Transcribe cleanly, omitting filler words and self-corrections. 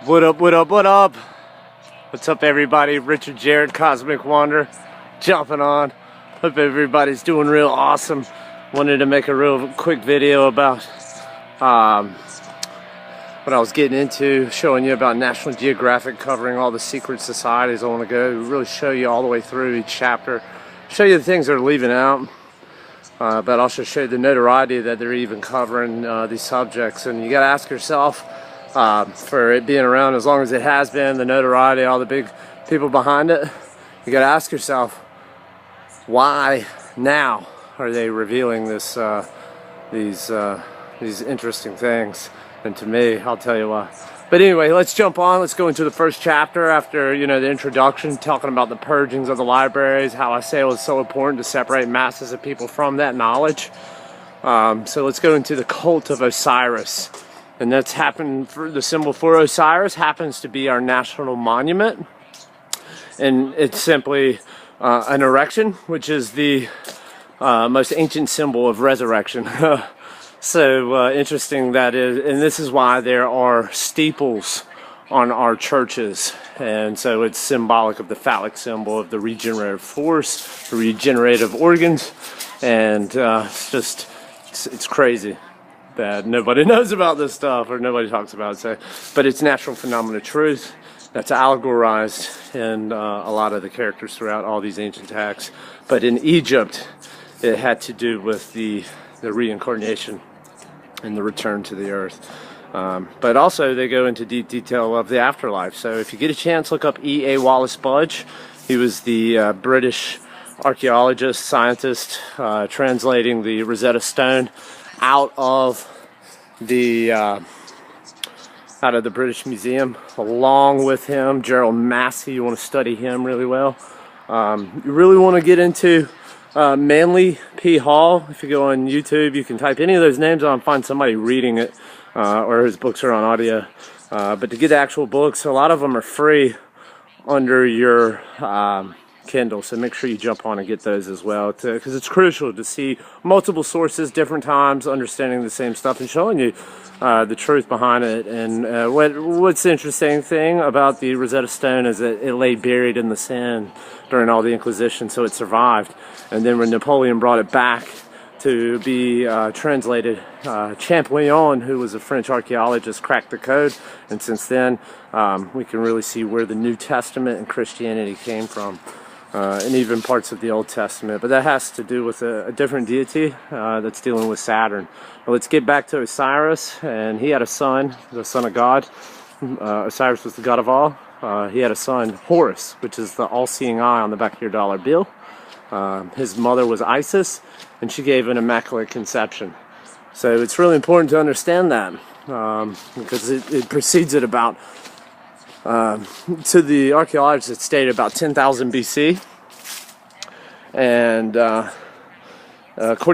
What up, what up, what up? What's up, everybody? Richard Jarrett, Cosmic Wander, jumping on. Hope everybody's doing real awesome. Wanted to make a real quick video about what I was getting into, showing you about National Geographic, covering all the secret societies I want to go, really show you all the way through each chapter, show you the things they're leaving out, but also show you the notoriety that they're even covering these subjects. And you got to ask yourself, for it being around as long as it has been, the notoriety, all the big people behind it, you got to ask yourself, why now are they revealing this, these interesting things? And to me, I'll tell you why. But anyway, let's jump on. Let's go into the first chapter after, you know, the introduction, talking about the purgings of the libraries, how I say it was so important to separate masses of people from that knowledge. So let's go into the cult of Osiris. And that's happened for the symbol for Osiris happens to be our national monument. And it's simply an erection, which is the most ancient symbol of resurrection. So interesting that is, and this is why there are steeples on our churches. And so it's symbolic of the phallic symbol of the regenerative force, the regenerative organs. And it's crazy that nobody knows about this stuff or nobody talks about it. So, but it's natural phenomena truth that's allegorized in a lot of the characters throughout all these ancient texts. But in Egypt, it had to do with the reincarnation and the return to the earth. But also they go into deep detail of the afterlife. So if you get a chance, look up E.A. Wallace Budge. He was the British archaeologist, scientist, translating the Rosetta Stone out of the British Museum. Along with him, Gerald Massey. You want to study him really well. You really want to get into Manly P. Hall. If you go on YouTube, you can type any of those names on and find somebody reading it, or his books are on audio. But to get the actual books, a lot of them are free under your Kindle, so make sure you jump on and get those as well, because it's crucial to see multiple sources, different times, understanding the same stuff and showing you the truth behind it. And what's the interesting thing about the Rosetta Stone is that it lay buried in the sand during all the Inquisition, so it survived. And then when Napoleon brought it back to be translated, Champollion, who was a French archaeologist, cracked the code, and since then we can really see where the New Testament and Christianity came from. And even parts of the Old Testament, but that has to do with a different deity that's dealing with Saturn. But let's get back to Osiris, and he had a son, the son of God. Osiris was the god of all. He had a son, Horus, which is the all-seeing eye on the back of your dollar bill. His mother was Isis, and she gave an immaculate conception. So it's really important to understand that, because it precedes it about to the archaeologists, it stated about 10,000 BC, and according